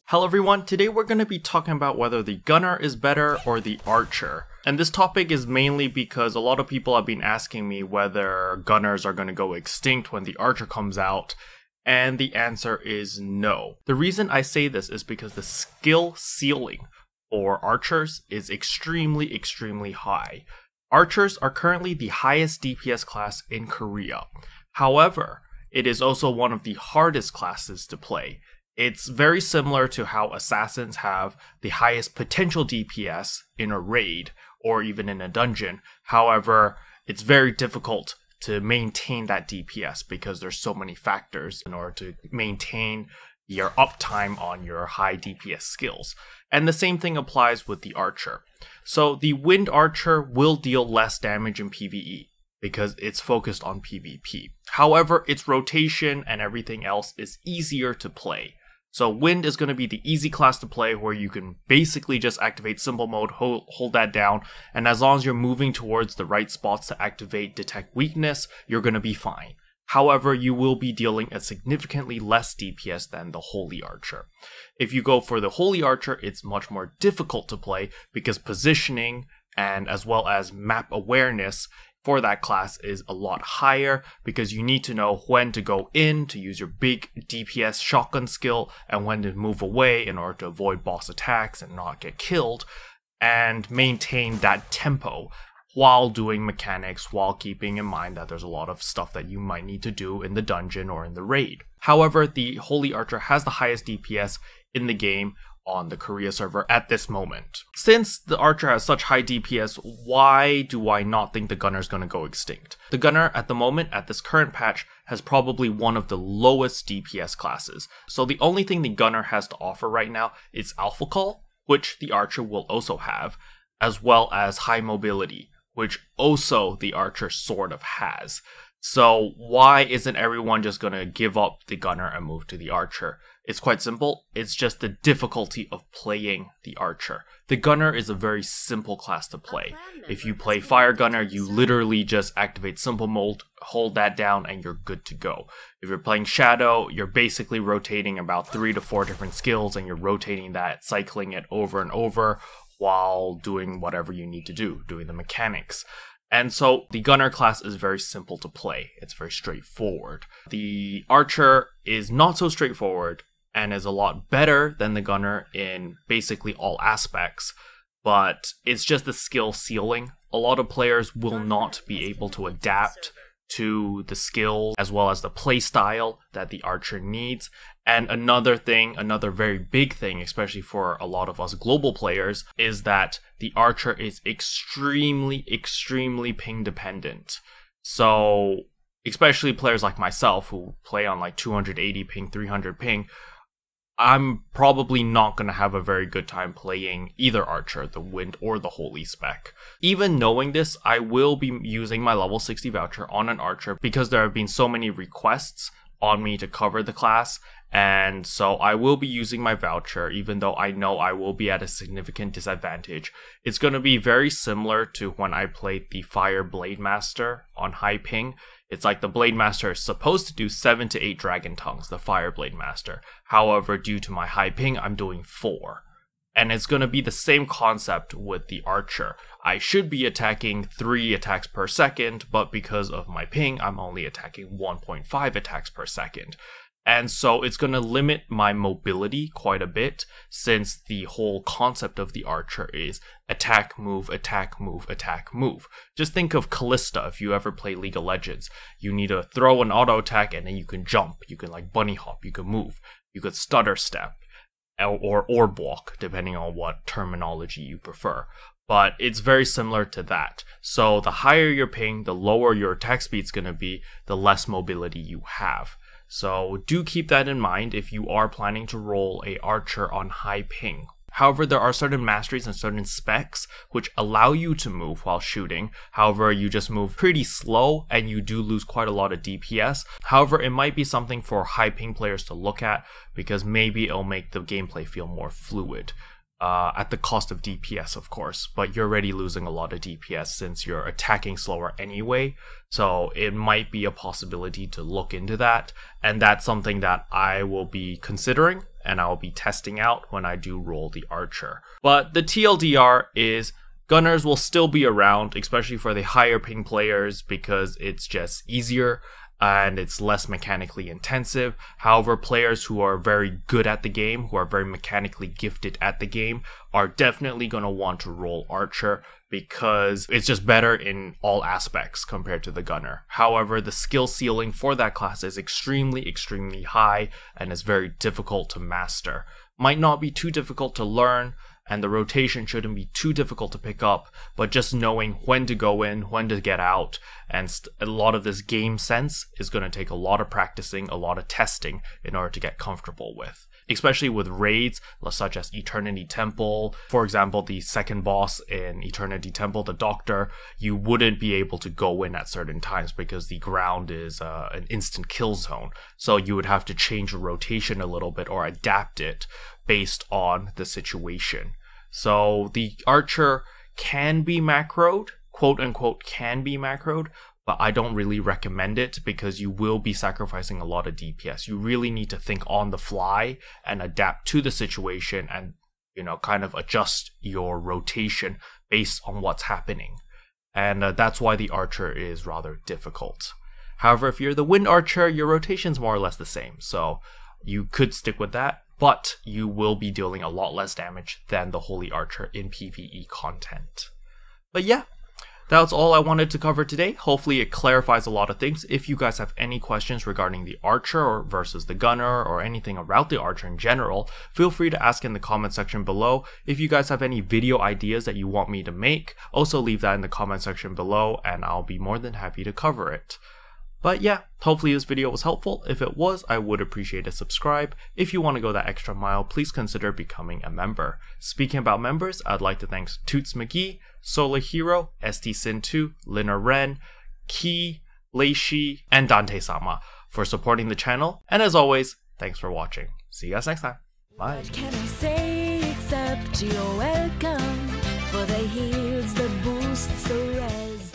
Hello everyone, today we're going to be talking about whether the gunner is better or the archer. And this topic is mainly because a lot of people have been asking me whether gunners are going to go extinct when the archer comes out, and the answer is no. The reason I say this is because the skill ceiling for archers is extremely high. Archers are currently the highest DPS class in Korea. However, it is also one of the hardest classes to play. It's very similar to how assassins have the highest potential DPS in a raid or even in a dungeon. However, it's very difficult to maintain that DPS because there's so many factors in order to maintain your uptime on your high DPS skills. And the same thing applies with the archer. So the wind archer will deal less damage in PvE because it's focused on PvP. However, its rotation and everything else is easier to play. So wind is going to be the easy class to play where you can basically just activate simple mode, hold that down, and as long as you're moving towards the right spots to activate detect weakness, you're going to be fine. However, you will be dealing a significantly less DPS than the Holy Archer. If you go for the Holy Archer, it's much more difficult to play because positioning and as well as map awareness for that class is a lot higher because you need to know when to go in to use your big DPS shotgun skill and when to move away in order to avoid boss attacks and not get killed, and maintain that tempo while doing mechanics, while keeping in mind that there's a lot of stuff that you might need to do in the dungeon or in the raid. However, the Holy Archer has the highest DPS in the game on the Korea server at this moment. Since the archer has such high DPS, why do I not think the gunner is going to go extinct? The gunner at the moment, at this current patch, has probably one of the lowest DPS classes. So the only thing the gunner has to offer right now is alpha call, which the archer will also have, as well as high mobility, which also the archer sort of has. So why isn't everyone just going to give up the gunner and move to the archer? It's quite simple. It's just the difficulty of playing the archer. The gunner is a very simple class to play. If you play fire gunner, you literally just activate simple mode, hold that down, and you're good to go. If you're playing shadow, you're basically rotating about 3 to 4 different skills, and you're rotating that, cycling it over and over while doing whatever you need to do, doing the mechanics. And so the gunner class is very simple to play. It's very straightforward. The archer is not so straightforward and is a lot better than the gunner in basically all aspects, but it's just the skill ceiling. A lot of players will not be able to adapt to the skills as well as the play style that the archer needs. And another thing, another very big thing, especially for a lot of us global players, is that the archer is extremely ping dependent. So especially players like myself who play on like 280 ping, 300 ping, I'm probably not going to have a very good time playing either archer, the wind or the holy spec. Even knowing this, I will be using my level 60 voucher on an archer because there have been so many requests on me to cover the class, and so I will be using my voucher even though I know I will be at a significant disadvantage. It's going to be very similar to when I played the Fire Blade Master on high ping. It's like the Blade Master is supposed to do 7 to 8 Dragon Tongues, the Fire Blade Master. However, due to my high ping, I'm doing 4. And it's going to be the same concept with the archer. I should be attacking 3 attacks per second, but because of my ping, I'm only attacking 1.5 attacks per second. And so it's going to limit my mobility quite a bit, since the whole concept of the archer is attack, move, attack, move, attack, move. Just think of Callista if you ever play League of Legends. You need to throw an auto attack and then you can jump, you can like bunny hop, you can move, you could stutter step, or orb walk, depending on what terminology you prefer. But it's very similar to that. So the higher your ping, the lower your attack speed is going to be, the less mobility you have. So do keep that in mind if you are planning to roll a archer on high ping. However, there are certain masteries and certain specs which allow you to move while shooting. However, you just move pretty slow and you do lose quite a lot of DPS. However, it might be something for high ping players to look at because maybe it'll make the gameplay feel more fluid. at the cost of DPS, of course, but you're already losing a lot of DPS since you're attacking slower anyway. So it might be a possibility to look into that, and that's something that I will be considering and I'll be testing out when I do roll the archer. But the TLDR is gunners will still be around, especially for the higher ping players, because it's just easier and it's less mechanically intensive. However, players who are very good at the game, who are very mechanically gifted at the game, are definitely going to want to roll archer because it's just better in all aspects compared to the gunner. However, the skill ceiling for that class is extremely high and is very difficult to master. Might not be too difficult to learn, and the rotation shouldn't be too difficult to pick up, but just knowing when to go in, when to get out, and a lot of this game sense is going to take a lot of practicing, a lot of testing in order to get comfortable with. Especially with raids such as Eternity Temple. For example, the second boss in Eternity Temple, the Doctor, you wouldn't be able to go in at certain times because the ground is an instant kill zone. So you would have to change the rotation a little bit or adapt it based on the situation. So the archer can be macroed, quote unquote can be macroed, but I don't really recommend it because you will be sacrificing a lot of DPS. You really need to think on the fly and adapt to the situation and, kind of adjust your rotation based on what's happening. And that's why the archer is rather difficult. However, if you're the wind archer, your rotation's more or less the same. So you could stick with that, but you will be dealing a lot less damage than the holy archer in PvE content. But yeah, that's all I wanted to cover today. Hopefully it clarifies a lot of things. If you guys have any questions regarding the archer or versus the gunner or anything about the archer in general, feel free to ask in the comment section below. If you guys have any video ideas that you want me to make, also leave that in the comment section below and I'll be more than happy to cover it. But yeah, hopefully this video was helpful. If it was, I would appreciate a subscribe. If you want to go that extra mile, please consider becoming a member. Speaking about members, I'd like to thank Toots McGee, Solar Hero, STSin2, Lina Ren, Ki, Leishi, and Dante-sama for supporting the channel. And as always, thanks for watching. See you guys next time. Bye. What can I say except you're welcome? For the heals, the boosts, the res.